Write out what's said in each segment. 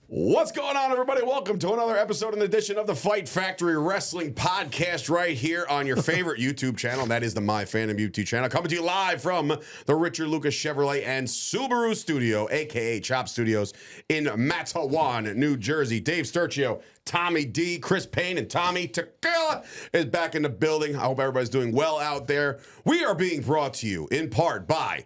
What's going on, everybody? Welcome to another episode and edition of the Fight Factory Wrestling Podcast right here on your favorite YouTube channel. That is the MyFandom YouTube channel. Coming to you live from the Richard Lucas Chevrolet and Subaru Studio, a.k.a. Chop Studios in Matawan, New Jersey. Dave Sturchio, Tommy D, Chris Payne, and Tommy Tequila is back in the building. I hope everybody's doing well out there. We are being brought to you in part by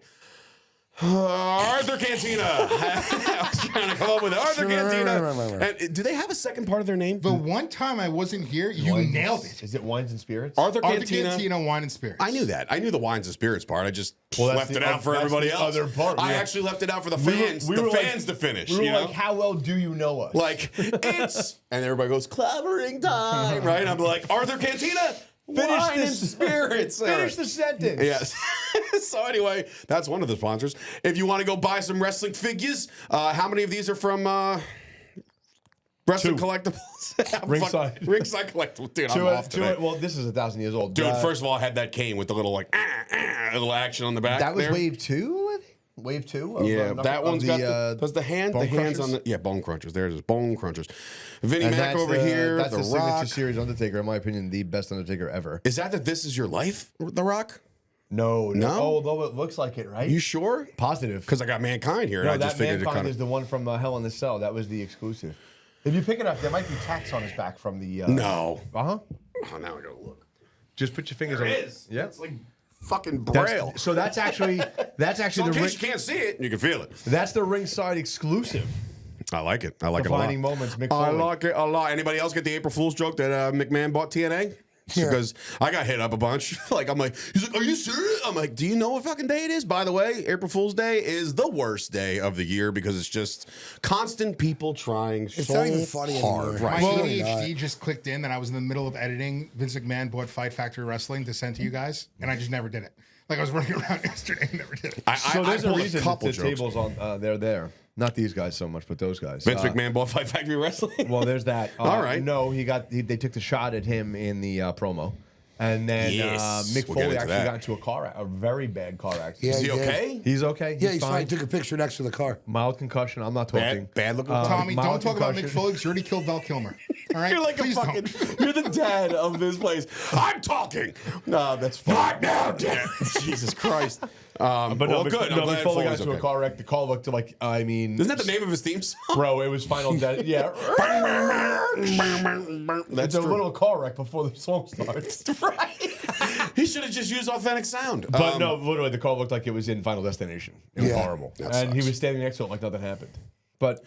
Arthur Cantina. I was trying to come up with Arthur Cantina. And do they have a second part of their name? The one time I wasn't here, you nailed it. Is it Wines and Spirits? Arthur Arthur Cantina. Cantina Wine and Spirits. I knew that. I knew the wines and spirits part. I just left it out for everybody else. Other part. I actually left it out for the fans. The fans to finish. We were you know? like, how well do you know us? Like, it's and everybody goes clobbering time, right? I'm like, Arthur Cantina. Wine and spirits. Finish the sentence. Yes. So anyway, that's one of the sponsors. If you want to go buy some wrestling figures, how many of these are from Wrestling Collectibles? Ringside. Ringside Collectibles. Dude, I'm off today. Well, this is 1,000 years old. Dude, first of all, I had that cane with the little like little action on the back. That was there. wave 2, I think? Wave 2? Yeah, that one's got the hands crunchers? on the bone crunchers. There's bone crunchers. Vinnie And Mac over here. That's the the Rock. signature series Undertaker, in my opinion, the best Undertaker ever. Is that This Is Your Life, The Rock? No. No? Although it looks like it, right? You sure? Positive. Because I got Mankind here, No, and I just that figured Mankind it kind is the one from Hell in the Cell. That was the exclusive. If you pick it up, there might be tax on his back from the... No. Uh-huh. Oh, now I gotta look. Just put your fingers on it. Yeah. It's like fucking braille. So that's actually So in the case you can't see it, you can feel it. That's the ringside exclusive. I like it. I like Defining it a lot. moments, Mick I Foley. like it a lot. Anybody else get the April Fool's joke that McMahon bought TNA? Because I got hit up a bunch. I'm like, he's like, are you serious? I'm like, do you know what fucking day it is? By the way, April Fool's Day is the worst day of the year because it's just constant people trying so not even funny hard. anymore. Right. My Well, ADHD just clicked in that I was in the middle of editing. Vince McMahon bought Fight Factory Wrestling to send to you guys, and I just never did it. Like I was running around yesterday and never did it. So there's a pulled reason couple the jokes. tables on they're there. Not these guys so much, but those guys. Vince McMahon bought Fight Factory Wrestling? Well, there's that. All right. No, they took the shot at him in the promo. And then Yes. Mick We'll get Foley into actually that. got into a very bad car accident. Yeah, Is he did. okay? He's okay. Yeah, he's fine. fine. Took a picture next to the car. Mild concussion. I'm not talking. Bad looking. Tommy, don't mild talk about Mick concussion. Foley because you already killed Val Kilmer. All right, You're like please a fucking. don't. You're the dad of this place. I'm talking. No, that's fine. Not now, Dad. Jesus Christ. But well, no, good. I'm Mick glad Foley got Foley's into a okay. car wreck. The car looked like, I mean... Isn't that the name of his theme song? Bro, it was Final Death. Yeah. That's It's a true. little car wreck before the song starts. Right. He should have just used authentic sound. But no, literally, the car looked like it was in Final Destination. It was Yeah. horrible. That And he sucks. was standing next to it like nothing happened. But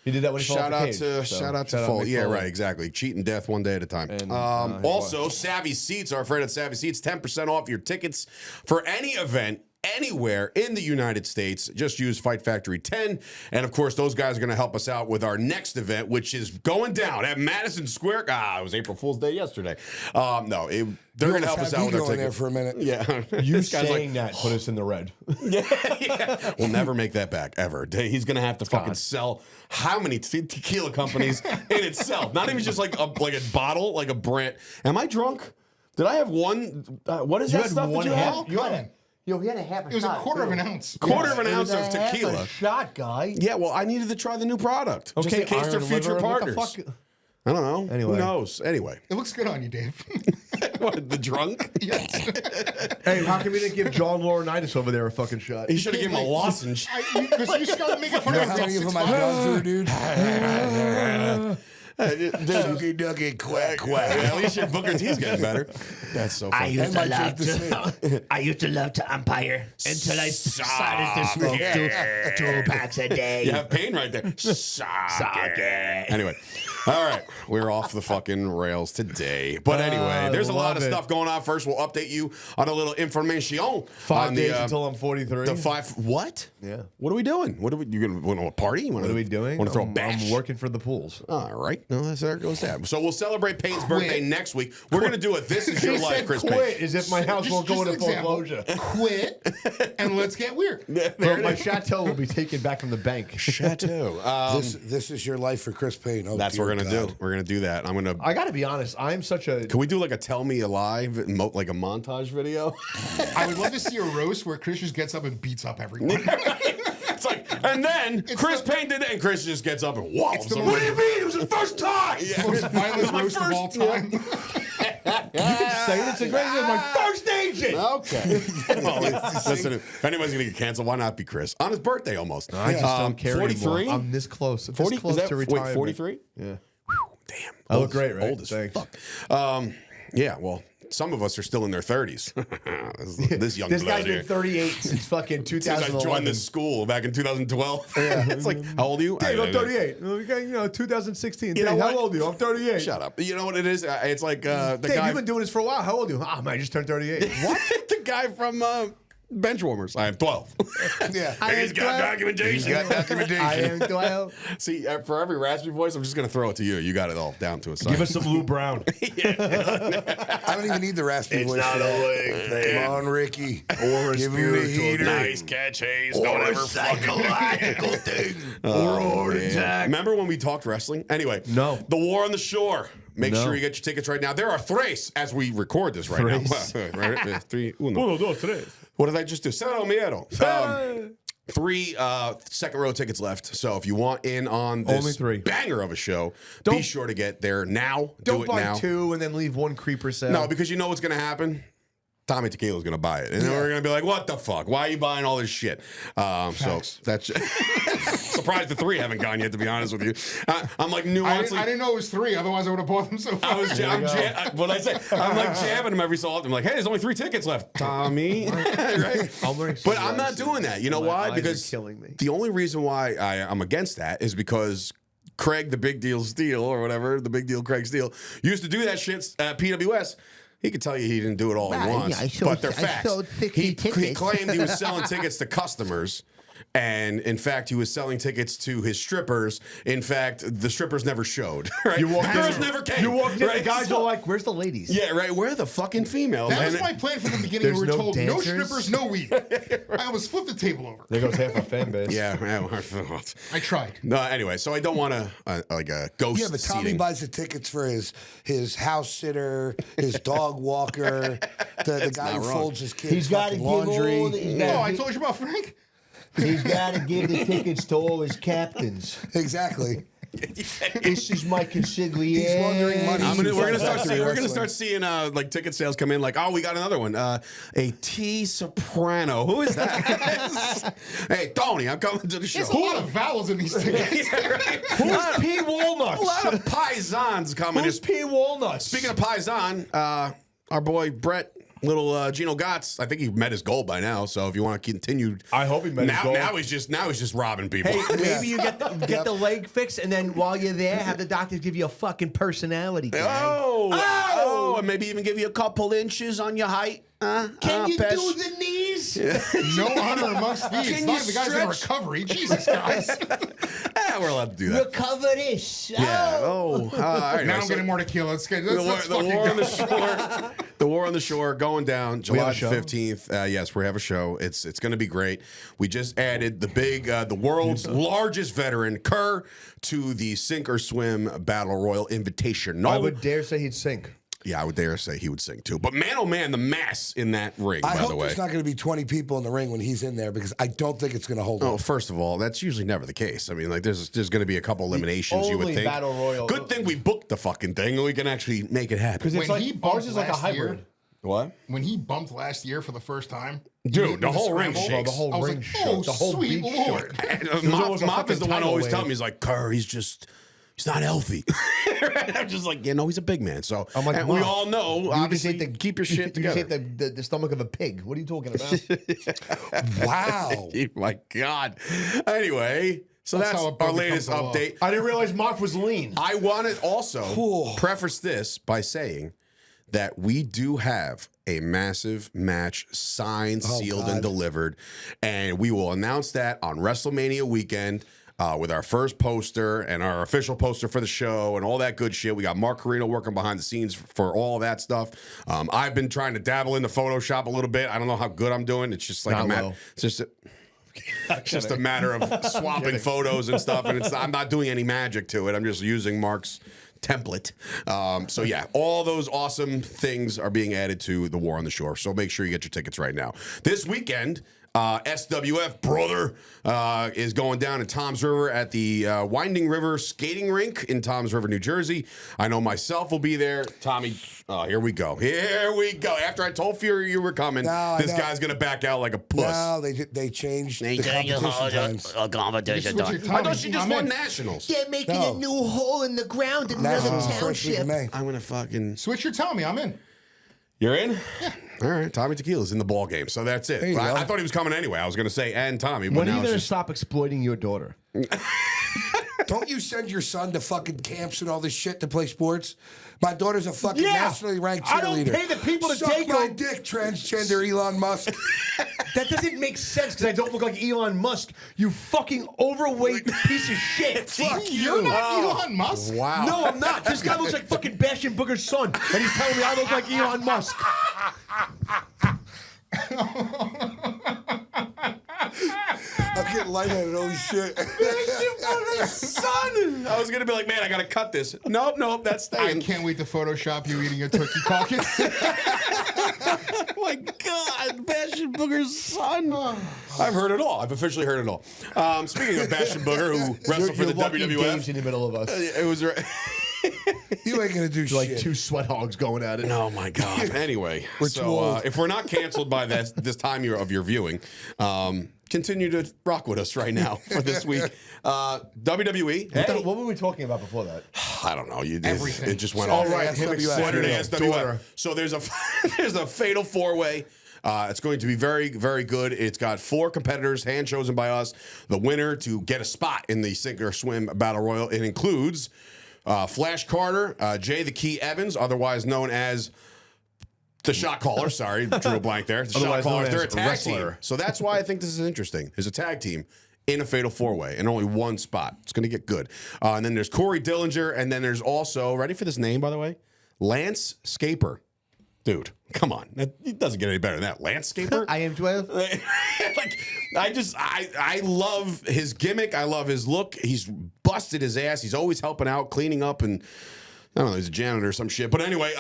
he did that when he fell Shout off out the to cage. shout out to Mick Foley. Yeah, Foley. right, exactly. Cheating death one day at a time. And, Also, Savvy Seats, our friend at Savvy Seats, 10% off your tickets for any event anywhere in the United States. Just use Fight Factory 10. And of course, those guys are going to help us out with our next event, which is going down at Madison Square. It was April Fool's Day yesterday. They're going to help us out with our there tickets. for a minute. Yeah. You This guy's saying that put us in the red. yeah. We'll never make that back, ever. He's going to have to fucking sell how many tequila companies in itself? Not even just like a bottle, like a brand. Am I drunk? Did I have one? What is You that had stuff that one you half. have? You had he had a half a shot. It was a quarter of too. an ounce. Quarter of an It ounce was of a half tequila. a shot, guy. Yeah, well, I needed to try the new product. Just Okay, in case they're iron future liver, what the partners. fuck? I don't know. Anyway. Who knows? Anyway. It looks good on you, Dave. What, the drunk? Yes. Hey, how come we didn't give John Laurinaitis over there a fucking shot? He should have given him a lozenge. Because you started making fun You know of how him. many of them I've gone through, dude? Sucky ducky quack quack. At least your Booker T's getting better. That's so I funny. used And to my love drink the I used to love to umpire until I decided to smoke two packs a day. You have pain right there. Suck it. Anyway, all right, we're off the fucking rails today. But anyway, there's a lot of love it. stuff going on. First, we'll update you on a little information. 5 on days the, until I'm 43. the five. What? Yeah. What are we doing? What are we? You gonna want to party? What are we doing? Want to throw a I'm bash? working for the pools. All right. No, there goes that. So we'll celebrate Payne's birthday next week. We're gonna do it. This is your He life, said Chris quit Payne. as if my house won't go Just into an example. foreclosure. Quit and let's get weird. But my chateau will be taken back from the bank. Chateau. This is your life for Chris Payne. Oh, That's what we're dear gonna God. do. We're gonna do that. I'm gonna. I got to be honest. I'm such a. Can we do like a tell me a lie, like a montage video? I would love to see a roast where Chris just gets up and beats up everyone. It's like, and then Chris Payne did it, and Chris just gets up and wallows. the him. most- What do you mean? It was the first time. It's the most violent My roast of all first- time. You can say it. It's a great. It was my first agent. Okay. Well, listen, if anyone's gonna get canceled, why not be Chris on his birthday almost? I just don't care 43. anymore. I'm this close. 40 This close is that, to wait, retirement. 43. Yeah. Damn. I look great, right? Old as Thanks. fuck. Yeah. Well, some of us are still in their 30s. this young This blood guy's here. been 38 since fucking Since I 2011. joined this school back in 2012. It's like, how old are you? Dave, I'm 38. You know, 2016. You know Dave, what? how old are you? I'm 38. Shut up. You know what it is? It's like the Dave, guy. you've been doing this for a while. How old are you? Ah, man, I just turned 38. What? The guy from Benchwarmers. I am 12. Yeah. He's got documentation. He's got documentation. I am 12. See, for every raspy voice, I'm just going to throw it to you. You got it all down to a science. Give us some Lou Brown. I don't even need the raspy voice. not for a that. wig thing. Come on, Ricky. Or a Give him the heater. Nice catch, Hayes. Or Don't a ever fucking. psychological thing. Or a heart Man. attack. Remember when we talked wrestling? Anyway, No. The War on the Shore. Make No. sure you get your tickets right now. There are tres as we record this right Tres. now. Right? Three. Uno. What did I just do? Cero miedo. 3 second row tickets left. So if you want in on this Only 3. banger of a show, be Don't- sure to get there now. Don't do it buy now. 2 and then leave 1 creeper sale. No, because you know what's going to happen? Tommy Tequila's going to buy it. And then we're going to be like, what the fuck? Why are you buying all this shit? So that's surprised the 3 haven't gone yet, to be honest with you. I'm like I nuancing. didn't know it was 3. Otherwise, I would have bought them so fast. What I say? I'm like jabbing him every so often. I'm like, hey, there's only 3 tickets left, Tommy. Right? But I'm not doing that. You know My why? eyes are Because killing me. the only reason why I'm against that is because Craig, the Big Deal Steele, or whatever, the Big Deal Craig Steele, used to do that shit at PWS. He could tell you he didn't do it all at Well, once, yeah, I sold- but they're I facts. sold 50 He tickets. claimed he was selling tickets to customers. And in fact, he was selling tickets to his strippers. In fact, the strippers never showed. Right? You walked the girls in, never came. You walked in, right? the guys So- are like, where's the ladies? yeah, right. Where are the fucking females? That was And my plan from the beginning. There's We were no told no dancers? strippers, no weed. I almost flipped the table over. There goes half a fan base. yeah. I tried. No. Anyway, so I don't want to like a ghost. Yeah, but Tommy seating. buys the tickets for his house sitter, his dog walker, the guy not who wrong. folds his kids' He's got to fucking give laundry. all the, he's Oh, gotta I gi- told you about Frank. he's got to give the tickets to all his captains. Exactly. This is my consigliere. He's laundering money. We're gonna start seeing. We're gonna Wrestling. start seeing like ticket sales come in. Like, oh, we got another one. A T Soprano. Who is that? Hey, Tony, I'm coming to the show. There's a lot of vowels in these tickets. Yeah, right. Who's P. A Walnuts? lot of paisans coming. Who's P. Walnuts? Speaking of paisan, our boy Brett, little Gino Gotts. I think he met his goal by now. So if you want to continue, I hope he met his goal. Now he's just robbing people. Hey, maybe you get the leg fixed, and then while you're there, have the doctors give you a fucking personality tag. Oh, and maybe even give you a couple inches on your height. Can you Pesh? do the knees? No honor amongst thieves. Can Not you the guys in stretch? recovery. Jesus, guys. We're allowed to do that. Recover this. Yeah. Oh. Oh. All right. Now I'm so getting more tequila. Let's get the let's war fucking on the go. shore. The War on the Shore going down July have a show? 15th. Yes, we have a show. It's going to be great. We just added the world's largest veteran Kerr to the Sink or Swim Battle Royal Invitation. I would dare say he'd sink. Yeah, I would dare say he would sing too. But man, oh man, the mass in that ring, I by hope the way. there's not going to be 20 people in the ring when he's in there because I don't think it's going to hold Oh, up. first of all, that's usually never the case. I mean, like, there's going to be a couple eliminations, you would only think. battle royal- Good thing we booked the fucking thing and we can actually make it happen. Because it's When like he bumped ours is like a last year- hybrid. What? When he bumped last year for the first time, Dude, the whole ring scramble, shakes. The whole I was ring like, shook. oh, The whole sweet beach Lord. shook. And, was almost a Mop is the fucking one tidal always wave. telling me, he's like, Kerr, he's not healthy. I'm just like, he's a big man. So I'm like, and we Mom, all know, You obviously, just ate keep your shit You just together. ate the stomach of a pig. What are you talking about? Wow. Oh my God. Anyway, so That's that's how a our boat latest becomes a law. update. I didn't realize Mark was lean. I want to also preface this by saying that we do have a massive match signed, sealed, and delivered. And we will announce that on WrestleMania weekend with our first poster and our official poster for the show and all that good shit. We got Mark Carino working behind the scenes for all that stuff. I've been trying to dabble into Photoshop a little bit. I don't know how good I'm doing. It's just like Not well. it's just a matter of swapping photos and stuff, and I'm not doing any magic to it. I'm just using Mark's template. So yeah, all those awesome things are being added to the War on the Shore. So make sure you get your tickets right now. This weekend, SWF brother is going down in Toms River at the Winding River Skating Rink in Toms River, New Jersey. I know myself will be there. Tommy, here we go. Here we go. After I told Fury you were coming, this guy's going to back out like a puss. No, they changed the competition times. Competition Switch your time. I time. thought she just I'm won in. nationals. They're making No. a new hole in the ground in another Nationals the first week of township. May. I'm going to fucking... Switch your Tommy. I'm in. You're in? Yeah. All right. Tommy Tequila's in the ball game, so that's it. There you go. I thought he was coming anyway. I was going to say, and Tommy. But When are now you it's going to just... stop exploiting your daughter? Don't you send your son to fucking camps and all this shit to play sports? My daughter's a fucking Yeah. nationally ranked I don't cheerleader. pay the people to Suck take my them. dick, transgender Elon Musk. That doesn't make sense because I don't look like Elon Musk. You fucking overweight piece of shit. Fuck You're you. not Elon Musk. Wow. No, I'm not. This guy looks like fucking Bastion Booger's son, and he's telling me I look like Elon Musk. I'm getting lightheaded. Holy shit. Son! I was going to be like, man, I got to cut this. Nope, that's I staying. can't wait to Photoshop you eating a turkey caucus. Oh my God, Bastion Booger's son. I've heard it all. I've officially heard it all. Speaking of Bastion Booger, who wrestled for the WWF, in the middle of us. it was. You ain't gonna do shit. Like two sweat hogs going at it. Oh my God. Anyway, We're so too old. if we're not canceled by this time of your viewing, continue to rock with us right now for this week. WWE. Hey, What were we talking about before that? I don't know. Everything. It just went All off. right, him Saturday explaining SWF. So there's a fatal four-way. It's going to be very, very good. It's got 4 competitors, hand chosen by us. The winner to get a spot in the sink or swim battle royal. It includes Flash Carter, Jay the Key Evans, otherwise known as the Shot Caller. Sorry, drew a blank there. The Shot Otherwise known Callers. They're a as tag wrestler. team. So that's why I think this is interesting. There's a tag team in a fatal 4-way and only one spot. It's going to get good. And then there's Corey Dillinger, and then there's also, ready for this name, by the way? Lance Scaper. Dude, come on. It doesn't get any better than that. Lance Scaper? I am 12. I love his gimmick. I love his look. He's busted his ass. He's always helping out, cleaning up, and I don't know, he's a janitor or some shit. But anyway,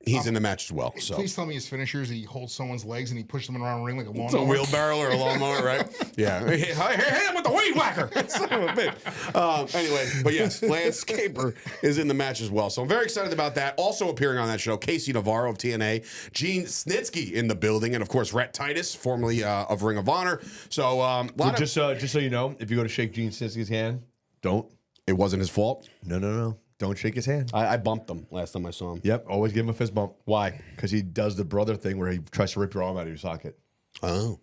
he's in the match as well. So Please tell me his finishers. He holds someone's legs and he pushes them around the ring like a it's a lawnmower. wheelbarrow or a lawnmower, right? Yeah. Hit him with the weed whacker. Son of a bitch. Anyway, but yes, Lance Scaper is in the match as well. So I'm very excited about that. Also appearing on that show, Casey Navarro of TNA, Gene Snitsky in the building, and of course, Rhett Titus, formerly of Ring of Honor. So, Just so you know, if you go to shake Gene Sinsky's hand, don't. it wasn't his fault. No. Don't shake his hand. I bumped him last time I saw him. Yep, always give him a fist bump. Why? Because he does the brother thing where he tries to rip your arm out of your socket. Oh,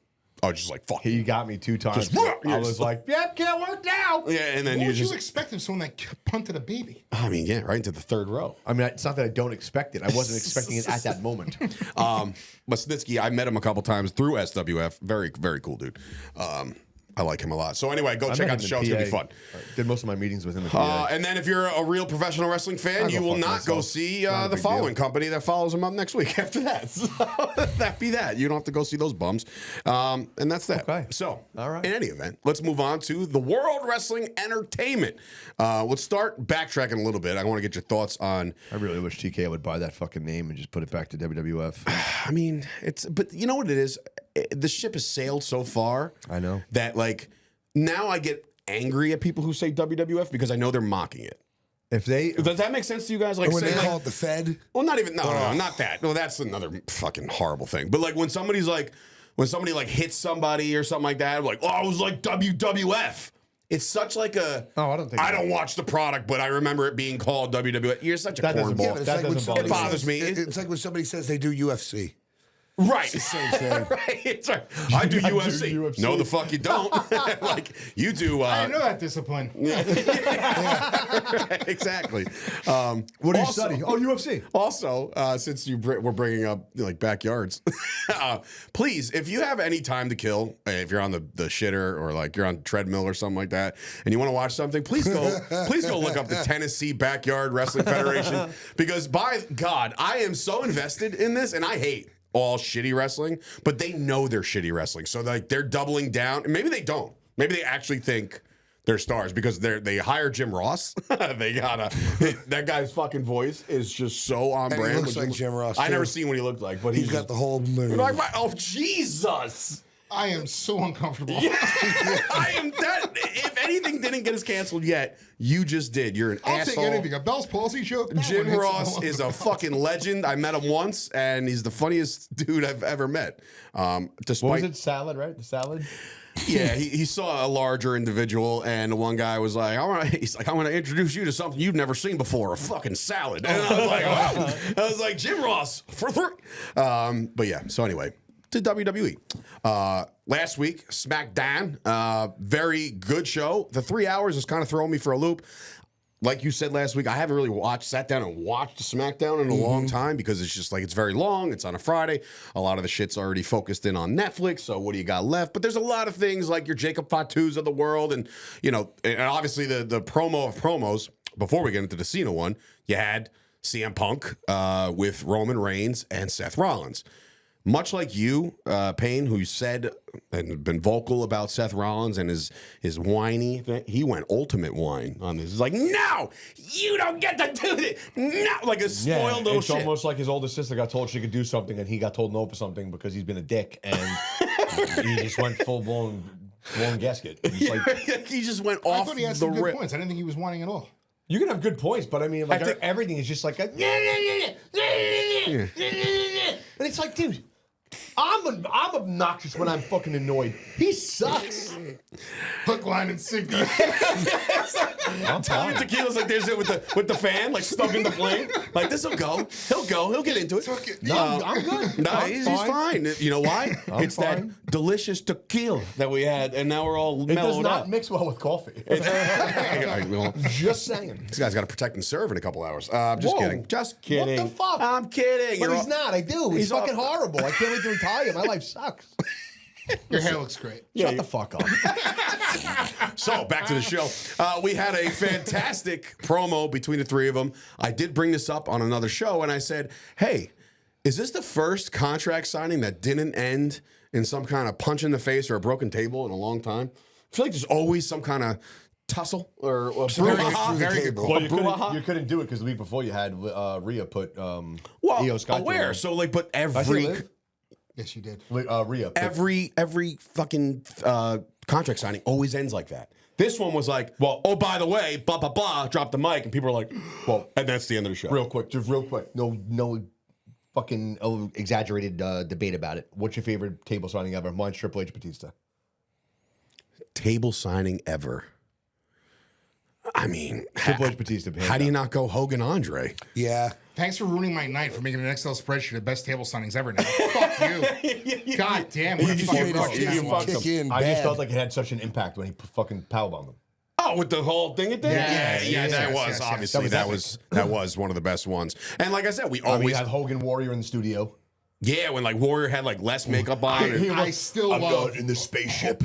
just like fuck. He got me 2 times. Just- I was like, yep, can't work now. Yeah, and then What you would just. you expect of someone that punted a baby? I mean, yeah, right into the 3rd row. I mean, it's not that I don't expect it. I wasn't expecting it at that moment. But Snitsky, I met him a couple times through SWF. Very, very cool dude. I like him a lot. So anyway, go check out the show. It's gonna be fun. Did most of my meetings with him. In PA. And then if you're a real professional wrestling fan, I'll you go will fuck not go myself. see Not a the big following deal. company that follows him up next week after that. So that be that. You don't have to go see those bums. And that's that. Okay. So, All right. in any event, let's move on to the World Wrestling Entertainment. Let's start backtracking a little bit. I want to get your thoughts on. I really wish TK would buy that fucking name and just put it back to WWF. I mean, but you know what it is? The ship has sailed so far. I know. That, like, now I get angry at people who say WWF because I know they're mocking it. If they, Does that make sense to you guys? Like, When they saying, call like, it the Fed. well, not even, no, not that. No, that's another fucking horrible thing. But like when somebody like hits somebody or something like that, like, oh, it was like WWF. It's such like a. Oh, I don't think I so. don't watch the product, but I remember it being called WWF. You're such a That doesn't cornball. Yeah, but it's That like when doesn't somebody bother me. It bothers says- me. It's like when somebody says they do UFC. Right. Same thing. Right. It's right. I do UFC. UFC. No, the fuck you don't. Like you do. I didn't know that discipline. Exactly. what do you also- study? Oh, UFC. Also, since we're bringing up like backyards, please, if you have any time to kill, if you're on the shitter or like you're on treadmill or something like that, and you want to watch something, please go look up the Tennessee Backyard Wrestling Federation because by God, I am so invested in this, and I hate all shitty wrestling, but they know they're shitty wrestling, so like they're doubling down. Maybe they don't. Maybe they actually think they're stars because they hire Jim Ross. They gotta. That guy's fucking voice is just so on And he brand. looks like Jim Ross, I too. never seen what he looked like, but He's got the whole. like, oh Jesus! I am so uncomfortable. I am that. If anything didn't get us canceled yet, you just did. You're an I'll asshole. take anything. A Bell's palsy joke. That Jim one hits Ross all is over. a fucking legend. I met him once, and he's the funniest dude I've ever met. Despite What was it? Salad, right? The salad? Yeah, he saw a larger individual, and the one guy was like, he's like, I want to introduce you to something you've never seen before, a fucking salad. And I was like, wow. I was like, Jim Ross for three. But yeah, so anyway, to WWE. Last week, Smackdown, very good show. The 3 hours is kind of throwing me for a loop. Like you said last week, I haven't really sat down and watched SmackDown in a long time because it's just like it's very long. It's on a Friday. A lot of the shit's already focused in on Netflix. So what do you got left? But there's a lot of things like your Jacob Fatu's of the world, and and obviously the promo of promos. Before we get into the Cena one, you had CM Punk with Roman Reigns and Seth Rollins. Much like you, Payne, who said and been vocal about Seth Rollins and his whiny thing, he went ultimate whine on this. He's like, no, you don't get to do this. No, like a spoiled little it's shit. almost like his older sister got told she could do something, and he got told no for something because he's been a dick, and he just went full blown gasket. He's like, he just went I off thought he had the some good rip. points. I didn't think he was whining at all. you can have good points, but I mean, like everything is just like a, and it's like, dude. I'm obnoxious when I'm fucking annoyed. He sucks. Hook, line, and sinker. Tommy Tequila's like there's it with the fan, like stuck in the flame. Like this'll go. He'll get into it. No, I'm good. No, I'm he's fine. You know why? It's fine. that delicious tequila that we had, and now we're all It does mellowed not up. mix well with coffee. Well, Just saying. this guy's got to protect and serve in a couple hours. Just Whoa. kidding. Just kidding. What the fuck? I'm kidding. But You're he's all- not. I do. He's all- fucking horrible. I can't wait to retire. My life sucks. Your hair looks great. Shut the fuck up. So back to the show. We had a fantastic promo between the three of them. I did bring this up on another show, and I said, hey, is this the first contract signing that didn't end in some kind of punch in the face or a broken table in a long time? I feel like there's always some kind of tussle or brouhaha. very good. Well, you Brouhaha. couldn't do it because the week before you had Rhea put Well, Io Sky. where? So like, but I every live. Yes, you did. Rhea. Put, every fucking contract signing always ends like that. This one was like, well, oh, by the way, blah, blah, blah, drop the mic, and people are like, well, and that's the end of the show. real quick. No fucking exaggerated debate about it. What's your favorite table signing ever? Mine's Triple H Batista. Table signing ever. I mean, Triple H Batista. how do you not go Hogan Andre? Yeah. Thanks for ruining my night for making an Excel spreadsheet of best table signings ever now. Fuck you. God damn. What a just fucking made us fucking kick that him. was. Kick in I just bad. felt like it had such an impact when he fucking powerbombed him. Oh, with the whole thing it did? Yeah, that yes, was yes, obviously That was that was one of the best ones. And like I said, we We always had Hogan Warrior in the studio. yeah, when like Warrior had like less makeup on. I still love in the spaceship.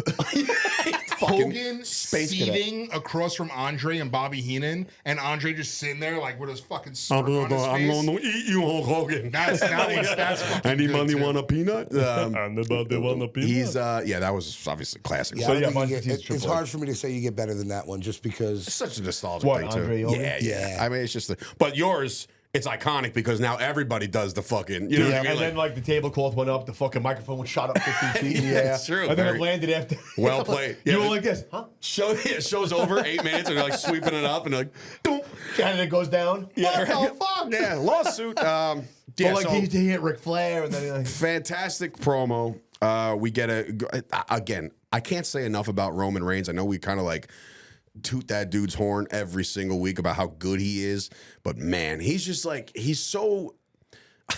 Hogan space cadet. seating across from Andre and Bobby Heenan, and Andre just sitting there like with his fucking smirk on his face. to eat you, Hulk Hogan. That's fucking Anybody good, too. want a peanut? Anybody want a peanut? He's yeah, that was obviously classic. Yeah, So, I yeah, don't think mine's you get- Batista, it's Triple hard H. for me to say you get better than that one just because. Such a nostalgic What, thing Andre too. Hogan? Yeah. I mean, it's just but yours, it's iconic because now everybody does the fucking. You know what I mean? And Like, then like the tablecloth went up, the fucking microphone was shot up 15 feet. Yeah, it's true. And then Very- it landed after. Well played. You Yeah, were but- like this, huh? show's over 8 minutes, and they're like sweeping it up, and they're like, "Doom." And it goes down. Yeah, What right. the fuck? Yeah, lawsuit. Yeah, But like so he hit Ric Flair, and then like, fantastic promo. We get again. I can't say enough about Roman Reigns. I know we kind of like toot that dude's horn every single week about how good he is, but man, he's just like he's so.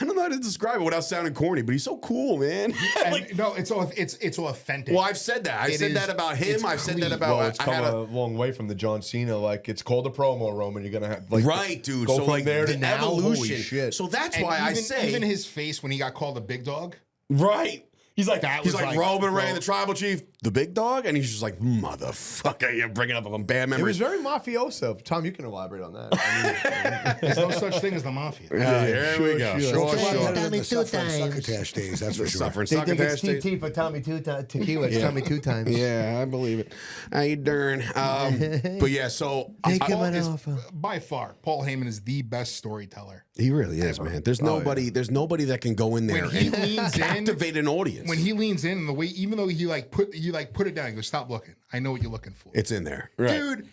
I don't know how to describe it without sounding corny, but he's so cool, man. And Like, no, it's authentic. well, I've said that. I've It said is- that about him. it's I've said that clean. about. well, it's I come had a long way from the John Cena. Like it's called a promo, Roman. You're gonna have like right, dude. Go so from like there the to now. Holy evolution. shit. So that's And why I even, say even his face when he got called a big dog. right. He's like That he's was like like, Roman bro. Reigns, the tribal chief, the big dog, and he's just like, motherfucker, you're bringing up a bad It memories. was very mafioso. Tom, you can elaborate on that. I mean, There's no such thing as the mafia. Here we go. sure. Sure, It's a lot sure. better than Tommy the two suffering times. succotash days, that's for sure. Suffering they think it's succotash days. TT for Tommy Tequila. It's Tommy 2 times. Yeah, I believe it. How you doing? But yeah, so Take him Paul an is, offer. by far, Paul Heyman is the best storyteller. he really is, man. There's nobody. There's nobody that can go in there When he and leans in, captivate an audience. When he leans in, and the way, even though he put it down, he goes, "Stop looking. I know what you're looking for, it's in there, right? dude."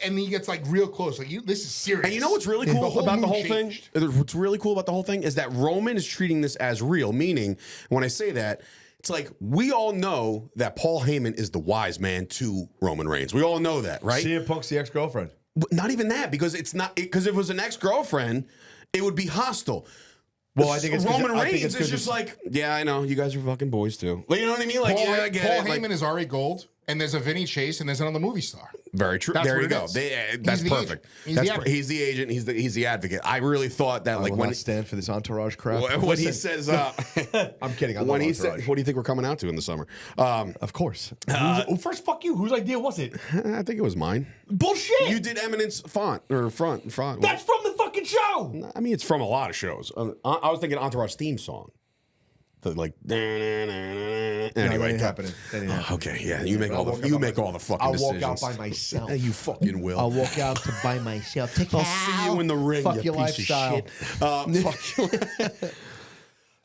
And he gets like real close. Like, this is serious. And you know what's really cool about the mood whole changed. thing? What's really cool about the whole thing is that Roman is treating this as real. Meaning, when I say that, it's like we all know that Paul Heyman is the wise man to Roman Reigns. We all know that, right? CM Punk's the ex-girlfriend. But not even that, because it's not because if it was an ex-girlfriend, it would be hostile. Well, I think it's 'cause Roman I think Reigns it's is 'cause just it's- like, yeah, I know, you guys are fucking boys too. Like, you know what I mean? Like, Paul, yeah, I get Paul it. Like, Heyman is Ari Gold, and there's a Vinny Chase, and there's another movie star. very true. That's There what you it go. is. That's He's the perfect. agent. He's the advocate. He's the agent. He's the advocate. I really thought that, I like, will when not stand for this entourage crap. when he Listen, says, I'm kidding. I love when he entourage. said, what do you think we're coming out to in the summer? Of course. First, fuck you. Whose idea was it? I think it was mine. Bullshit. You did Eminence front. That's from the fucking show. I mean, it's from a lot of shows. I was thinking Entourage theme song. The like. Anyway, that ain't happening. That ain't happening. Okay, yeah, you make all the fucking I'll decisions. walk out by myself. Yeah, you fucking will. I'll walk out to by myself. Take I'll see you in the ring. Fuck you your piece lifestyle. Of shit. Fuck you.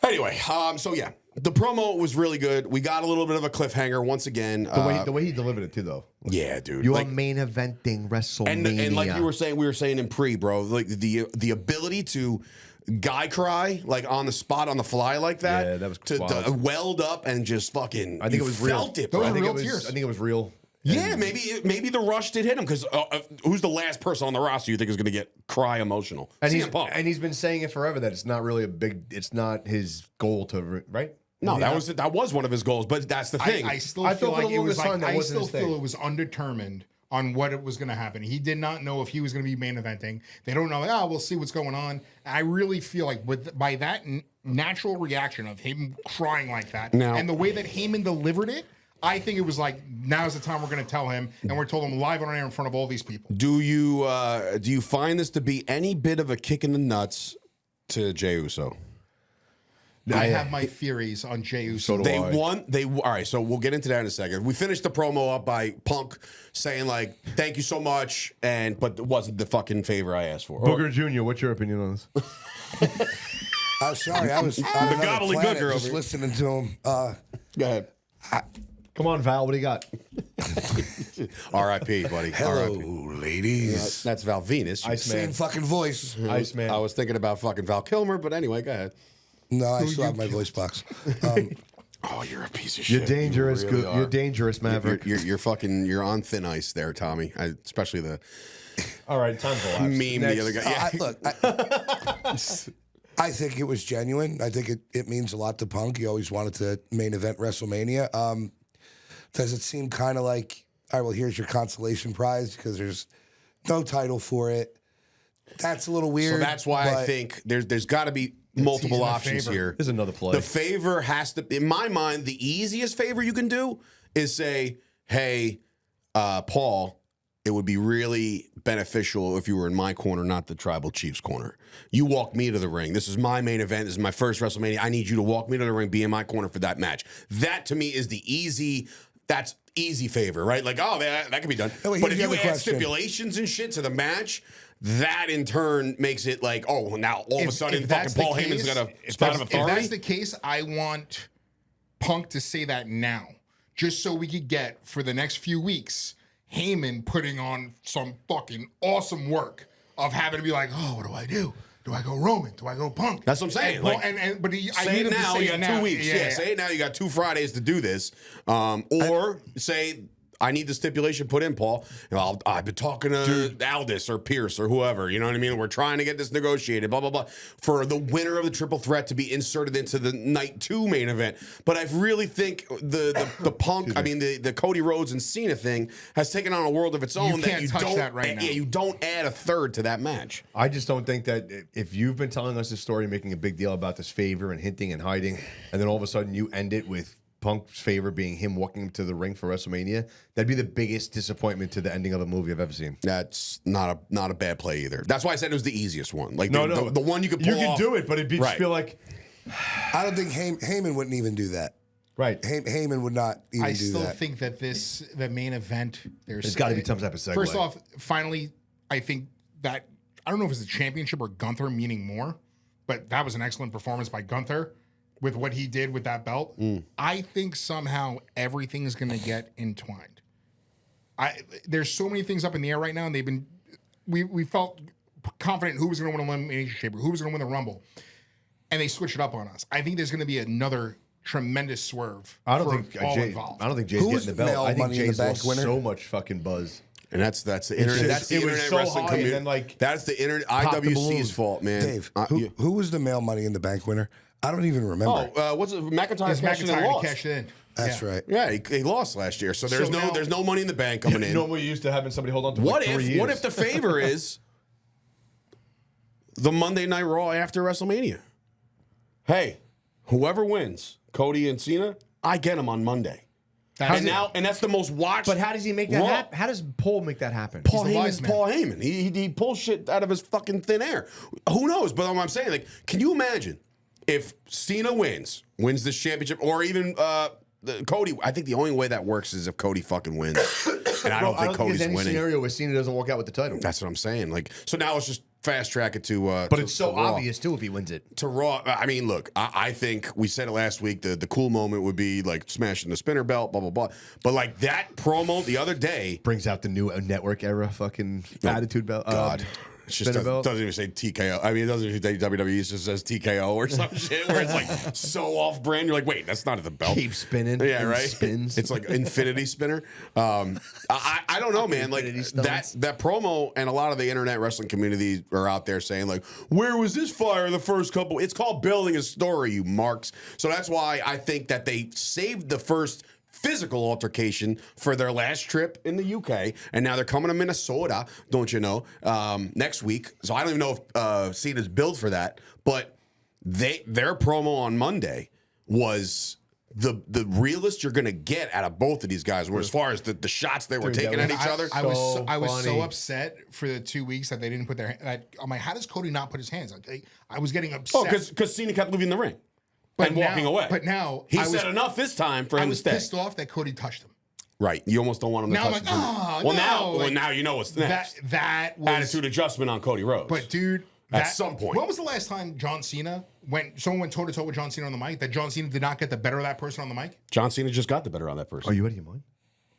Anyway, so yeah, the promo was really good. We got a little bit of a cliffhanger once again. The way he delivered it too, though. Yeah, dude. You are Like, main eventing WrestleMania. and like we were saying in pre, bro, like the ability to guy cry like on the spot on the fly like that. Yeah, that was to wild. weld up and just fucking. I think you it was real. felt it, Those bro. are real I tears. think it was real. Yeah, maybe the rush did hit him because who's the last person on the roster you think is going to get cry emotional? And CM Punk. he's been saying it forever that it's not really it's not his goal to right. No, that was one of his goals, but that's the thing. I still I feel thought for like the it was longest time like that I wasn't still his feel thing. it was undetermined on what it was going to happen. He did not know if he was going to be main eventing. They don't know. Like, we'll see what's going on. I really feel like by that natural reaction of him crying like that, Now- and the way that Heyman delivered it, I think it was like, now's the time we're going to tell him, and we're told him live on air in front of all these people. Do you find this to be any bit of a kick in the nuts to Jey Uso? I have my theories on Jey Uso. So do They I. won. All right, so we'll get into that in a second. We finished the promo up by Punk saying like, "Thank you so much," but it wasn't the fucking favor I asked for. Booker Jr., what's your opinion on this? I'm sorry, I was on another gobbledygooker planet over just here. listening to him. Go ahead. Come on, Val. What do you got? R.I.P. buddy. Hello, R.I.P. ladies. That's Val Venus. Same fucking voice. Iceman. I was thinking about fucking Val Kilmer, but anyway, go ahead. No, I still have my voice box. Oh, you're a piece of You're shit. dangerous. You really You're are. dangerous, Maverick. You're on thin ice there, Tommy. Especially the All right, time for laughs. meme the other guy. Yeah. I think it was genuine. I think it means a lot to Punk. He always wanted to main event WrestleMania. Does it seem kind of like, all right, well, here's your consolation prize because there's no title for it. That's a little weird. So that's why I but think there's got to be multiple season of options favor. here. There's another play. The favor has to, in my mind, the easiest favor you can do is say, "Hey, Paul, it would be really beneficial if you were in my corner, not the Tribal Chief's corner. You walk me to the ring. This is my main event. This is my first WrestleMania. I need you to walk me to the ring, be in my corner for that match." That to me is the easy. That's easy favor, right? Like, oh, that can be done. Oh, well, but here's if the you other add question. stipulations and shit to the match, that in turn makes it like, oh, well, now all of a sudden, fucking that's the Paul Heyman's case- got a if spot that's- of authority. If that's the case, I want Punk to say that now, just so we could get for the next few weeks Heyman putting on some fucking awesome work of having to be like, oh, what do I do? Do I go Roman? Do I go Punk? That's what I'm saying. And, Like, but I say need it him now. to say You it got now. 2 weeks. Yeah, say it now. You got 2 Fridays to do this. Or say, I need the stipulation put in, Paul. You know, I've been talking to Aldis or Pierce or whoever. You know what I mean? We're trying to get this negotiated. Blah blah blah. For the winner of the triple threat to be inserted into the night 2 main event. But I really think the Punk, I mean the Cody Rhodes and Cena thing has taken on a world of its own. can't you touch don't. that right now. Yeah, you don't add a third to that match. I just don't think that if you've been telling us this story, making a big deal about this favor and hinting and hiding, and then all of a sudden you end it with Punk's favor being him walking to the ring for WrestleMania, that'd be the biggest disappointment to the ending of a movie I've ever seen. That's not a bad play either. That's why I said it was the easiest one. Like No, the one you could pull You can off. do it, but it'd be just Right. feel like I don't think Heyman wouldn't even do that. right. Heyman would not even I do still that. think that the main event, There's got to be some type of segue. First off, finally, I think that I don't know if it's the championship or Gunther meaning more, but that was an excellent performance by Gunther with what he did with that belt. I think somehow everything's going to get entwined. There's so many things up in the air right now, and we felt confident who was going to win Elimination Chamber, who was going to win the Rumble, and they switched it up on us. I think there's going to be another tremendous swerve. I don't for think all Jey, involved. I don't think Jay's Who was getting the the belt. male I think Money in the Jay's Bank lost winner? so much fucking buzz. And that's the internet. just- That's the it was internet so wrestling high, community. and then, like, That's the internet. popped the IWC's balloons. fault, man. Dave, who was the male Money in the Bank winner? I don't even remember. What's it? McIntyre Because cashed in and McIntyre lost. cashed in. That's Yeah. right. Yeah, he lost last year, so there's So now- there's no Money in the Bank coming in. Normally used to having somebody hold on to What for 3 if years. what if the favor is the Monday Night Raw after WrestleMania? Hey, whoever wins, Cody and Cena, I get them on Monday. And that's the most watched. But how does he make that Raw. happen? How does Paul make that happen? Paul the Heyman's wise man. Paul Heyman. He pulls shit out of his fucking thin air. Who knows? But I'm saying, like, can you imagine if Cena wins this championship, or even Cody? I think the only way that works is if Cody fucking wins, and I don't think Cody's there's any winning. scenario where Cena doesn't walk out with the title. That's what I'm saying. Like, so now it's just fast track it to. But it's so obvious too if he wins it. To Raw. I mean, look, I think we said it last week. The cool moment would be like smashing the spinner belt, blah blah blah. But like that promo the other day, Brings out the new network era fucking attitude belt. God. It just spinner belt. doesn't even say TKO. I mean, it doesn't even say WWE. It just says TKO or some shit where it's like so off brand. You're like, wait, that's not at the belt. Keep spinning. Yeah, and right. Spins. It's like infinity spinner. I don't know, man. Like Infinity stones. that promo, and a lot of the internet wrestling community are out there saying like, where was this fire the first couple? It's called building a story, you marks. So that's why I think that they saved the first physical altercation for their last trip in the UK, and now they're coming to Minnesota, don't you know, next week. So I don't even know if Cena's built for that, but their promo on Monday was the realest you're gonna get out of both of these guys. Where as far as the shots they were Dude, taking that at was- each other, I was so funny. upset for the 2 weeks that they didn't put their. I'm like, how does Cody not put his hands? Like, I was getting upset. because Cena kept leaving the ring and now- walking away. but now he I said was- enough this time for I him to was stay. pissed off that Cody touched him. Right, you almost don't want him to Now I'm touch like, the- oh, well, no, now like, you know what's next. That was Attitude adjustment on Cody Rhodes. But dude, At some point. when was the last time John Cena someone went toe to toe with John Cena on the mic? That John Cena did not get the better of that person on the mic. John Cena just got the better on that person. Are you out of your mind?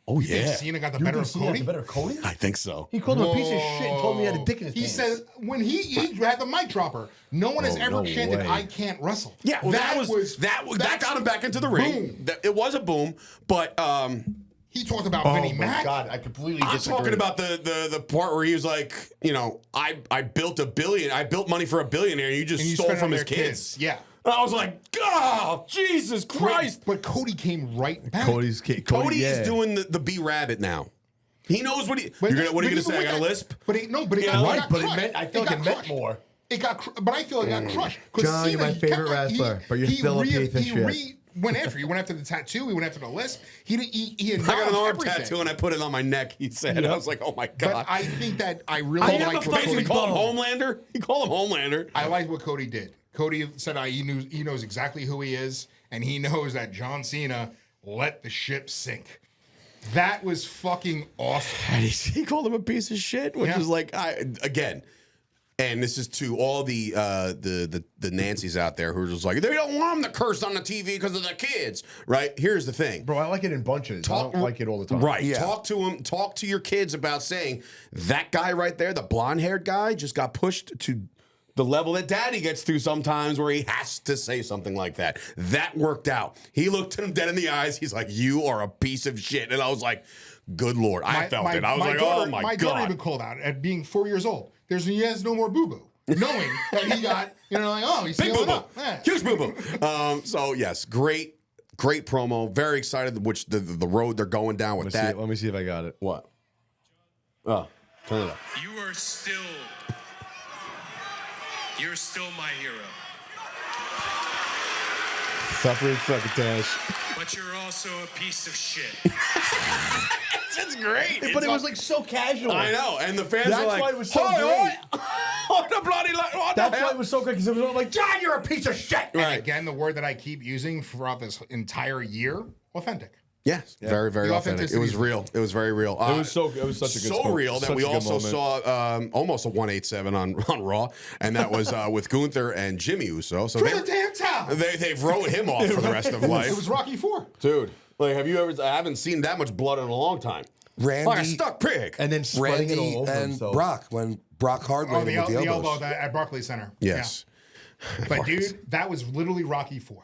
Oh You think yeah, Cena got the better of Cody? better Cody? I think so. He called him a piece of shit and told me he had a dick in his He pants. said when he had the mic dropper, no one has Oh, ever no chanted, way. "I can't wrestle." Yeah, well, that got him back into the ring. Boom. It was a boom, but He talked about Oh Vinnie my Mac. God, I completely I'm disagree. talking about the part where he was like, you know, I built $1 billion. I built money for $1 billionaire. And you just And you stole spent it from on his their kids. Yeah. And I was like, oh, Jesus Christ. But Cody came right back. Cody yeah. is doing the B Rabbit now. He knows what he. But- What are you but gonna even say? I with got a that- lisp. But it Yeah, got, right, got but it crushed. meant- I feel like got it meant crushed. more. But I feel like it got crushed. 'Cause John, you're Cena, my he favorite kept- wrestler, but you're he still a re- piece of he shit. went after. He went after the tattoo. He went after the lisp. He I got an arm everything. tattoo and I put it on my neck. He said, I was like, oh my But god. I think that I really Called him like a what face. Cody He called him Bone. Homelander. He called him Homelander. I like what Cody did. Cody said he knows exactly who he is, and he knows that John Cena let the ship sink. That was fucking awesome. And he called him a piece of shit, which Yeah. is like, again, and this is to all the Nancys out there who are just like, they don't want him to curse on the TV because of the kids, right? Here's the thing. Bro, I like it in bunches. I don't like it all the time. Right. Yeah. Talk to him. Talk to your kids about saying that guy right there, the blonde-haired guy, just got pushed to the level that daddy gets to sometimes where he has to say something like that. That worked out. He looked him dead in the eyes. He's like, you are a piece of shit. And I was like, good Lord. I felt it. I was like, daughter, oh my my daughter God. even called out at being 4 years old. He has no more boo boo, knowing that he got like, oh, he's Big healing boo-boo. up. Yeah. Huge boo-boo. So yes, great promo. Very excited which the road they're going down with that. Let me see if I got it. What? Oh, turn it up. You're still my hero. Suffering succotash. But you're also a piece of shit. It's great. But it was like so casual. I know, and the fans That's are like, why it was so "Oi, great." oi." What the bloody what That's the why hell? it was so great because it was all like, John, you're a piece of shit. Right. Again, the word that I keep using throughout this entire year, authentic. Yes, very, very The authentic. It was authenticity. real. It was very real. It was such a good so spot. real that Such we a good also moment. saw almost a 187 on Raw, and that was with Gunther and Jimmy Uso. So Throw the damn towel. they've wrote him off for the rest of life. It was Rocky 4. Dude, like, have you ever? I haven't seen that much blood in a long time. Randy, Like a stuck pig. And then spreading it Randy all over and himself. Brock when Brock hard Oh, him with the elbows. at Barclays Center. Yes. Yeah. But dude, that was literally Rocky 4.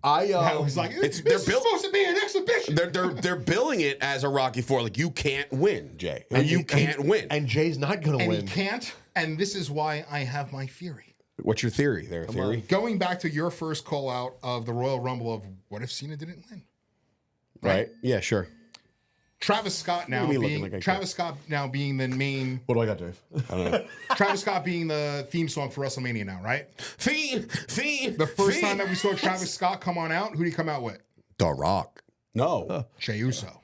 I was like, It's- this they're is built- supposed to be an exhibition. They're billing it as a Rocky 4. Like, you can't win, Jay. You can't win. And Jay's not gonna And win. he can't. And this is why I have my theory. What's your theory there? Theory? Going back to your first call out of the Royal Rumble of what if Cena didn't win? Right? Yeah, sure. Travis Scott now Look at me looking being like I Travis Scott now being the main What do I got, Dave? Travis Scott being the theme song for WrestleMania now, right? Fiend. The first time that we saw Travis Scott come on out, who did he come out with? The Rock. No. Jey Uso.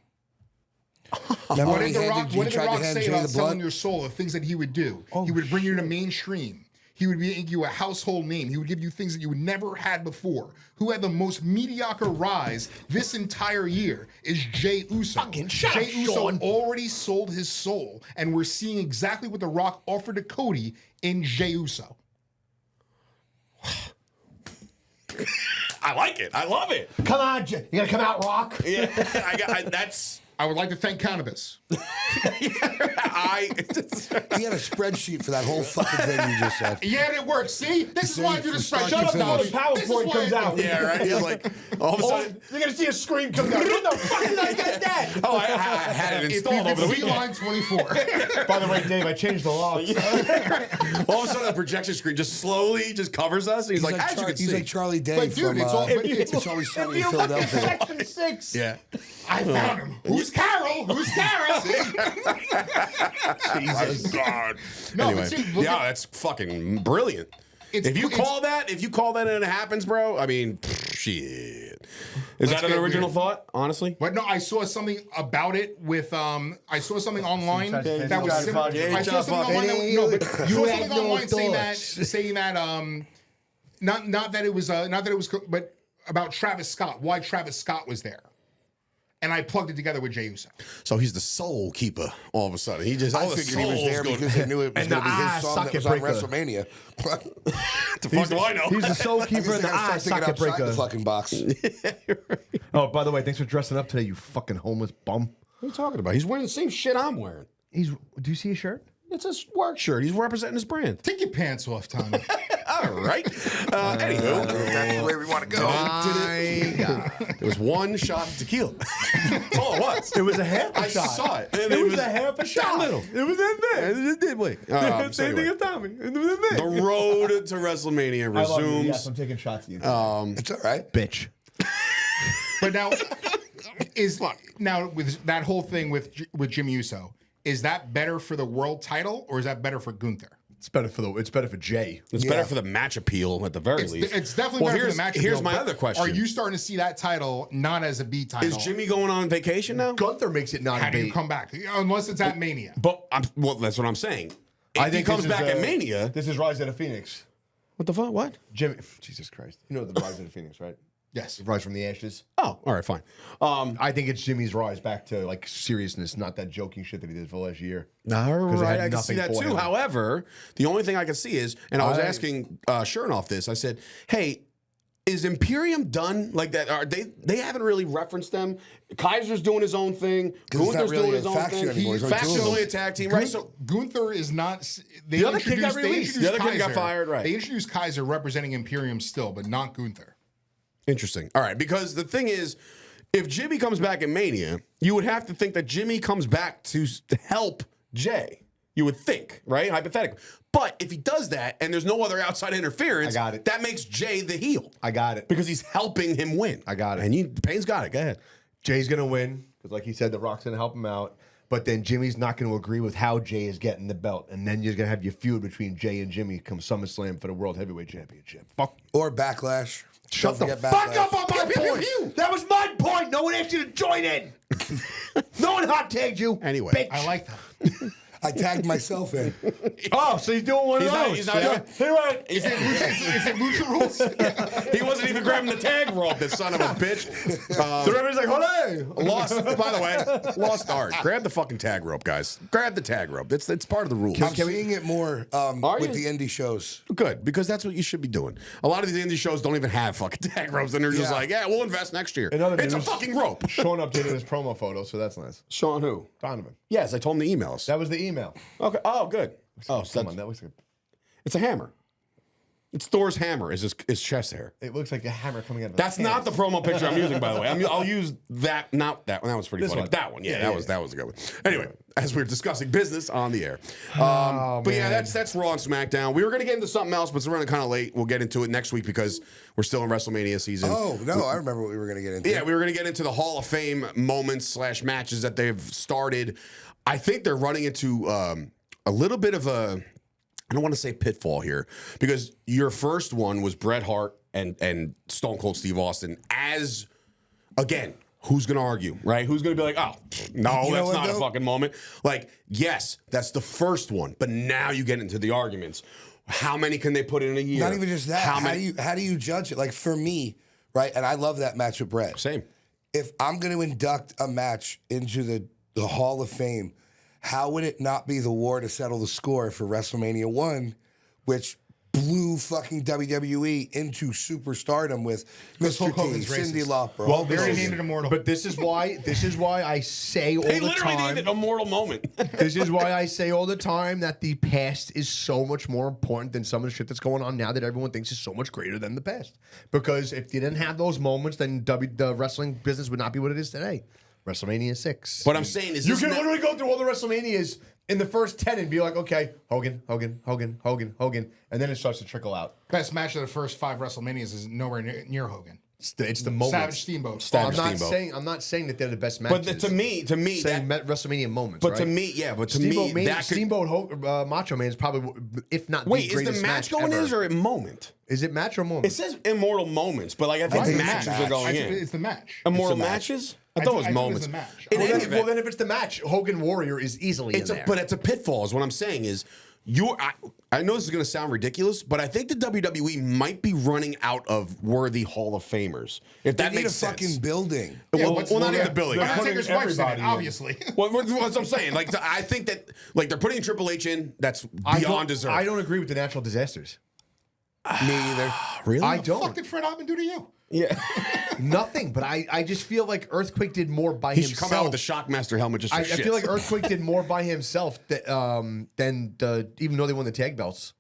Remember What when did he The Rock, handed- what he did tried the to Rock hand say Jay about the selling blood? your soul, the things that he would do? He would bring you to mainstream. He would make you a household name. He would give you things that you would never had before. Who had the most mediocre rise this entire year is Jey Uso. Fucking shut Jey up, Uso Sean. already sold his soul, and we're seeing exactly what The Rock offered to Cody in Jey Uso. I like it. I love it. Come on, Jay. You gotta come out, Rock. Yeah, that's. I would like to thank cannabis. I. He had a spreadsheet for that whole fucking thing you just said. Yeah, it works. See? This is See, why I do the from start spreadsheet. to Shut up before the finish. This is PowerPoint why comes I do out. it. Yeah, right. He's like, all of a Oh, sudden. you're gonna see a screen come down. When the fuck did I get that? Oh, I had it If installed you over the can see weekend. line 24. By the way, Dave, I changed the locks. All of a sudden, the projection screen just slowly just covers us. And he's like, as you can he's see. like Charlie Day But dude, from it's all- but It's Always Sunny in Philadelphia. Section 6. Yeah. I found him. Who's Carol? Who's Carol? Jesus God. No, Anyway, but see, look yeah, at- that's fucking brilliant. It's- If you it's- call that and it happens, bro, I mean, shit. Is Let's that an get original weird. thought, honestly? But no, I saw something about it with I saw something online Yeah, that was similar. yeah, I saw something online that, no, but I You saw had something no online saying that thoughts. not that it was but about Travis Scott, why Travis Scott was there. And I plugged it together with Jey Uso. So he's the soul keeper all of a sudden. He just, I all the figured he was souls there go- because they knew it was And going to be the his song that socket was on breaker. WrestleMania. the fuck do I know? He's the soul I keeper guess and they the gotta eye start thinking socket outside breaker. the fucking box. Oh, by the way, thanks for dressing up today, you fucking homeless bum. What are you talking about? He's wearing the same shit I'm wearing. Do you see his shirt? It's his work shirt. He's representing his brand. Take your pants off, Tommy. All right. Anywho, That's the way we want to go. it was one shot of tequila. That's all it was. It was a half a I shot. saw it. And It was a half a that shot. little. It was in there. It did wait. Same So thing anyway, as Tommy. It was in there. the road to WrestleMania I love you. resumes. Yes, I'm taking shots at you. It's all right. Bitch. But now with that whole thing with Jimmy Uso, is that better for the world title or is that better for Gunther? It's better for Jay. It's Yeah. better for the match appeal at the very least. It's definitely better for the match. Here's appeal, my but other question. Are you starting to see that title not as a B title? Is Jimmy going on vacation now? Gunther makes it not How a do you bait. come back? Unless it's at Mania. But well, that's what I'm saying. If I he think comes this is, back at Mania. This is Rise of the Phoenix. What the fuck? What? Jimmy, Jesus Christ. You know the Rise of the Phoenix, right? Yes. Rise from the ashes. Oh, all right, fine. I think it's Jimmy's rise back to like seriousness, not that joking shit that he did for the last year. All it right, had I can see nothing that for too. him. However, the only thing I can see is, and I was asking Chernoff this. I said, "Hey, is Imperium done like that? Are they haven't really referenced them. Kaiser's doing his own thing. 'Cause it's not Gunther's really doing a his own faction thing. anymore. There's only two Faction's of them. only a tag team, right? So Gunther is not. They The other kid got introduced- they released. introduced The other kid got Kaiser. fired, right. They introduced Kaiser representing Imperium still, but not Gunther. interesting. All right, because the thing is, if Jimmy comes back in Mania, you would have to think that Jimmy comes back to help Jay. You would think, right? Hypothetically. But if he does that and there's no other outside interference, I got it. that makes Jay the heel. I got it. Because he's helping him win. I got it. And Payne's got it. Go ahead. Jay's gonna win because, like he said, The Rock's gonna help him out. But then Jimmy's not going to agree with how Jay is getting the belt, and then you're going to have your feud between Jay and Jimmy come SummerSlam for the World Heavyweight Championship. Fuck. Or Backlash. Shut the forget fuck Backlash. up on my point. That was my point. No one asked you to join in. No one hot tagged you. Anyway. bitch. I like that. I tagged myself in. Oh, so he's doing one of those. He's not. He went. Is it Lucha rules? He wasn't even grabbing the tag rope, this son of a bitch. The referee's like, "Holy!" Lost, by the way, lost art. Grab the fucking tag rope, guys. Grab the tag rope. It's part of the rules. I'm seeing it more with you? the indie shows. Good, because that's what you should be doing. A lot of these indie shows don't even have fucking tag ropes, and they're just Yeah. like, yeah, we'll invest next year. In other It's a news- fucking rope. Sean updated his promo photo, so that's nice. Sean who? Donovan. Yes, I told him the emails. That was the email. Okay. Oh, good. Oh, so Come on, that looks like it's a hammer. It's Thor's hammer. Is his chest hair? it looks like a hammer coming out of That's his not the pants. promo picture I'm using, by the way. I'll use that. Not that one. That was pretty This funny. one. That one. Yeah, Yeah, that yeah, was yeah. that was a good one. Anyway, as we're discussing business on the air, but yeah, man. that's Raw and SmackDown. We were gonna get into something else, but it's running kind of late. We'll get into it next week because we're still in WrestleMania season. Oh, no, I remember what we were going to get into. Yeah, we were going to get into the Hall of Fame moments / matches that they've started. I think they're running into a little bit of a, I don't want to say pitfall here, because your first one was Bret Hart and Stone Cold Steve Austin as, again, who's going to argue, right? Who's going to be like, oh, no, You know that's what, not a though? fucking moment. Like, yes, that's the first one, but now you get into the arguments. How many can they put in a year? Not even just that. How How many? do you judge it? Like for me, right? And I love that match with Brett. Same. If I'm going to induct a match into the Hall of Fame, how would it not be the war to settle the score for WrestleMania 1, which blew fucking WWE into superstardom with Mr. Hulk T, Hogan's Cindy racist. Lauper. Well, They already named it Immortal. But this is why I say all They the literally time. named it a mortal moment. This is why I say all the time that the past is so much more important than some of the shit that's going on now that everyone thinks is so much greater than the past. Because if you didn't have those moments, then the wrestling business would not be what it is today. WrestleMania 6. What I'm saying is You this can not- literally go through all the WrestleManias in the first 10 and be like, okay, Hogan, Hogan, Hogan, Hogan, Hogan. And then it starts to trickle out. Best match of the first 5 WrestleManias is nowhere near Hogan. It's the moments. Savage Steamboat. Savage I'm Steamboat. not saying that they're the best But matches. to me, saying that, WrestleMania moments. but right? to me, yeah, but to Steamboat, me, that could, Steamboat Macho Man is probably, if not wait, the is greatest the match going ever. in or a moment? Is it match or moment? It says immortal moments, but like I think think it's a matches match. are going in. It's the match. Immortal It's a match. matches? I I thought it think was it was moments. a match. In well, any then, event, if it's the match, Hogan Warrior is easily it's in a, there. but it's a pitfall. Is what I'm saying is. I know this is going to sound ridiculous, but I think the WWE might be running out of worthy Hall of Famers. If They that need makes a fucking sense. building. Well, not even the building. Undertaker's wife's in everybody it, in. obviously. Well, that's what I'm saying. Like, I think that like they're putting Triple H in. That's I beyond deserved. I don't agree with the natural disasters. Me either. really. I What the fuck don't. did Fred Ottman do to you? Yeah. Nothing, but I just feel like Earthquake did more by He himself. should come out with the Shockmaster helmet just for I shit. feel like Earthquake did more by himself than even though they won the tag belts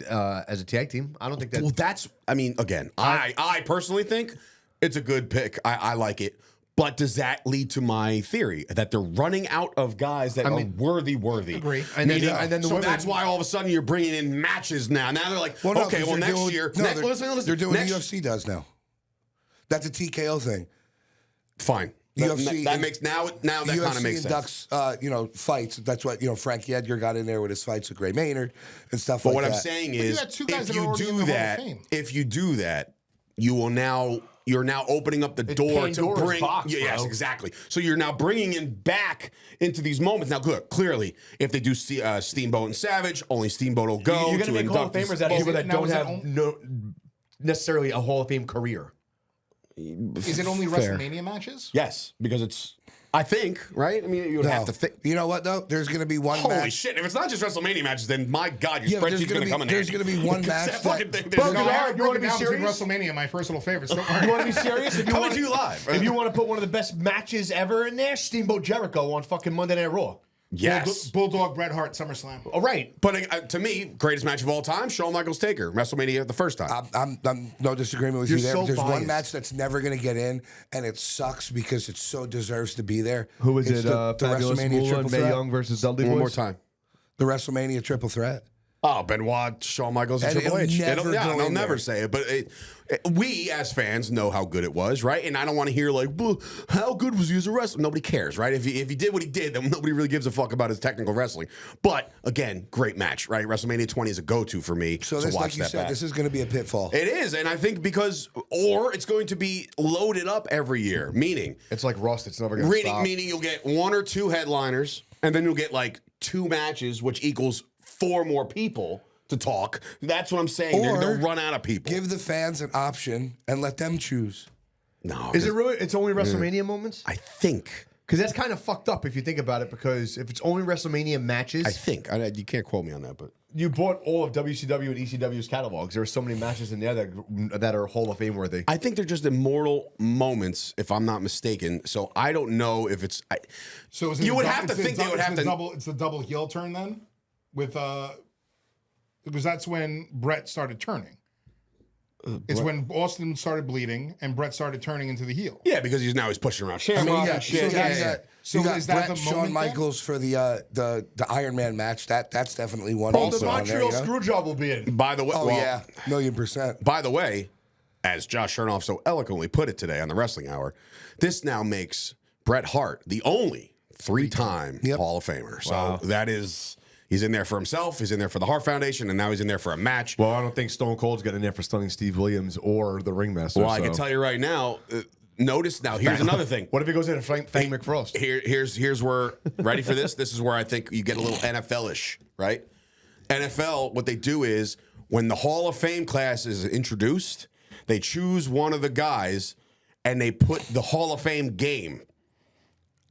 as a tag team. I don't think that. Well, that's. I mean, again, I personally think it's a good pick. I like it. But does that lead to my theory that they're running out of guys that are worthy? Agree. and then the So women, that's why all of a sudden you're bringing in matches now. Now they're like, Well, no, okay, 'cause well they're next doing- year, no, listen, they're doing next, what UFC does now. That's a TKO thing. Fine. UFC that makes now that kind of UFC makes sense. inducts, fights. That's what Frankie Edgar got in there with his fights with Gray Maynard and stuff But like what that. I'm saying you is, got two guys if that are you already in do the Hall of that, Fame. you're now opening up the door to Pandora's bring. box, Yes, bro. exactly. So you're now bringing in back into these moments. Now, good. Clearly, if they do Steamboat and Savage, only Steamboat will go. you're to going to make Hall of induct Famers these- out of people that Now, don't is it have no necessarily a Hall of Fame career. Is it only WrestleMania matches? Yes, because it's. I think right. I mean, you would No. have to think. You know what though? There's going to be one Holy match. shit! If it's not just WrestleMania matches, then my God, your Yeah, but spreadsheet's going to come in there's handy. going to be one Because match that fucking that- thing. Bro, there's you no- are- I you wanna broke be it down between serious? WrestleMania, my personal favorites. Don't You worry. want to be serious? If you Coming wanna- to you live. If you want to put one of the best matches ever in there, Steamboat Jericho on fucking Monday Night Raw. Yes. Bulldog Bret Hart SummerSlam. All right. But to me, greatest match of all time, Shawn Michaels Taker, WrestleMania the first time. I'm no disagreement with You're you there. so But there's one biased. match that's never going to get in, and it sucks because it so deserves to be there. Who is It's it? the Fabulous WrestleMania Moolah Triple and Mae Threat. Young versus Dudley One Boys? more time. The WrestleMania Triple Threat. Oh, Benoit, Shawn Michaels, and And Triple H. it'll never go They'll in never there. say it, but we as fans know how good it was, right? And I don't want to hear like, "Well, how good was he as a wrestler?" Nobody cares, right? If he did what he did, then nobody really gives a fuck about his technical wrestling. But again, great match, right? WrestleMania 20 is a go-to for me. So to this, watch like you that said, back. this is going to be a pitfall. It is, and I think or it's going to be loaded up every year, meaning It's like rust. It's never going to stop. meaning you'll get 1 or 2 headliners, and then you'll get like 2 matches, which equals 4 more people to talk. That's what I'm saying. Or They'll run out of people. Give the fans an option and let them choose. No, Is it really? It's only WrestleMania moments? I think. Because that's kind of fucked up if you think about it. Because if it's only WrestleMania matches, I think. You can't quote me on that, but you bought all of WCW and ECW's catalogs. There are so many matches in there that are Hall of Fame worthy. I think they're just immortal moments, if I'm not mistaken. So I don't know if it's. So is it You would the have to it's the think they would have to. double. It's the double heel turn then, with because that's when Brett started turning. It's when Austin started bleeding and Brett started turning into the heel. Yeah, because he's pushing around Shamrock and shit. so Yeah, that's- yeah. So you got is that Brett, the Shawn moment then? Michaels for the Iron Man match. That's definitely one. Oh, also the on there, Montreal you know? screw job will be in. By the way, Oh well, yeah, 1,000,000%. By the way, as Josh Chernoff so eloquently put it today on the Wrestling Hour, this now makes Bret Hart the only 3-time Yep. Hall of Famer. So that is, he's in there for himself, he's in there for the Hart Foundation, and now he's in there for a match. Well, I don't think Stone Cold's getting in there for stunning Steve Williams or the Ringmaster. Well, I can tell you right now, notice now, here's another thing. What if he goes in and Fang McFrost? Here's where, ready for this? This is where I think you get a little NFL-ish, right? NFL, what they do is when the Hall of Fame class is introduced, they choose one of the guys and they put the Hall of Fame game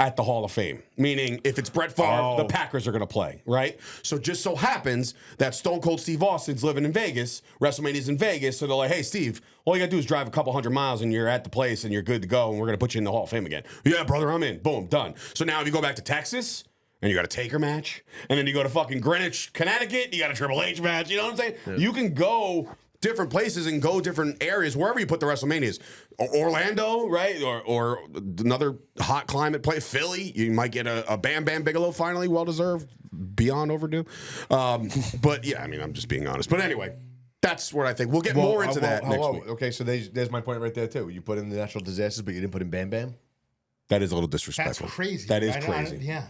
at the Hall of Fame. Meaning, if it's Brett Favre, the Packers are going to play, right? So just so happens that Stone Cold Steve Austin's living in Vegas, WrestleMania's in Vegas, so they're like, hey, Steve, all you got to do is drive a couple 100 miles and you're at the place and you're good to go, and we're going to put you in the Hall of Fame again. Yeah, brother, I'm in. Boom, done. So now if you go back to Texas, and you got a Taker match, and then you go to fucking Greenwich, Connecticut, you got a Triple H match, you know what I'm saying? Yeah. You can go different places and go different areas, wherever you put the WrestleManias. Orlando, right? Or another hot climate place. Philly, you might get a Bam Bam Bigelow finally, well-deserved, beyond overdue. But yeah, I mean, I'm just being honest. But anyway, that's what I think. We'll get more into that next week. Okay, so there's my point right there, too. You put in the natural disasters, but you didn't put in Bam Bam? That is a little That's disrespectful. crazy. That is I crazy. yeah.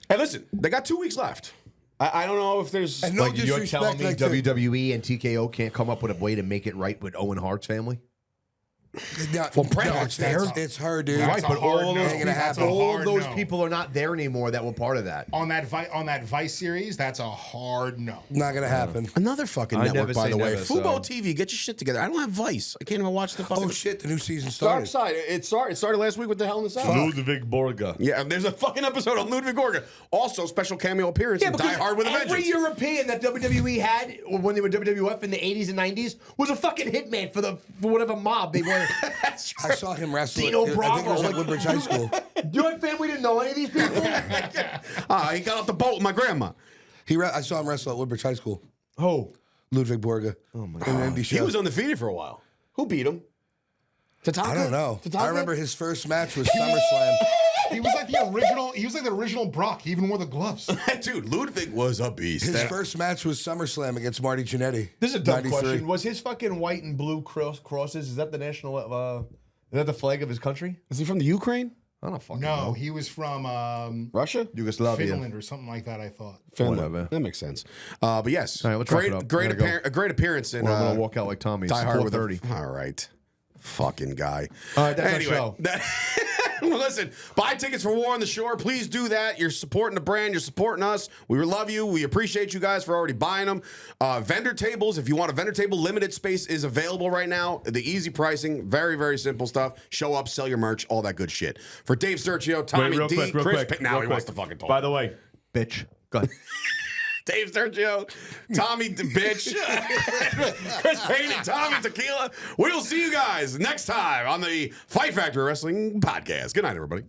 Hey, listen, they got 2 weeks left. I don't know if there's... And no Like, you're telling disrespect, me like, to- WWE and TKO can't come up with a way to make it right with Owen Hart's family? No, Well, Bret no, Hart's it's her, dude. That's Right, a but hard all no. those Ain't gonna people, happen. all Hard those no. people are not there anymore that were part of that. On that Vice series, that's a hard no. Not gonna happen. Another fucking I network, never by say the way. never, Fubo so- TV, get your shit together. I don't have Vice. I can't even watch the fucking... Oh shit, the new season Dark started. Side. It started last week with the Hell in the Cell. Ludwig Borga. Yeah, there's a fucking episode on Ludwig Gorga. Also, special cameo appearance in Die Hard with a every Vengeance. European that WWE had or when they were WWF in the 80s and 90s was a fucking hitman for whatever mob they were. I saw him wrestle. Dino I think it Bravo. was at Woodbridge High School. Your family didn't know any of these people? He got off the boat with my grandma. I saw him wrestle at Woodbridge High School. Oh. Ludwig Borga. Oh my god. He was undefeated for a while. Who beat him? Tatanka? I don't know. Tatanka? I remember his first match was SummerSlam. He was like the original. He was like the original Brock. He even wore the gloves. Dude, Ludwig was a beast. His first match was SummerSlam against Marty Jannetty. This is a dumb 93. question. Was his fucking white and blue crosses, is that the national, is that the flag of his country? Is he from the Ukraine? I don't fucking No, know. he was from Russia? Yugoslavia. Finland or something like that. I thought. Finland. Whatever. That makes sense. But yes, All right, let's wrap it up. great, I gotta go. a great appearance in Or I'm going to walk out like Tommy. It's Die Hard with 12:30. All right. Fucking guy. All right, that's our show. Well, listen, buy tickets for War on the Shore. Please do that. You're supporting the brand. You're supporting us. We love you. We appreciate you guys for already buying them. Vendor tables, if you want a vendor table, limited space is available right now. The easy pricing, very, very simple stuff. Show up, sell your merch, all that good shit. For Dave Sturchio, Tommy D, Chris Payne. Now he wants to fucking talk. By the way, bitch. Go ahead. Dave Sturchio, Tommy Bitch, Chris Payne, and Tommy Tequila. We will see you guys next time on the Fight Factory Wrestling Podcast. Good night, everybody.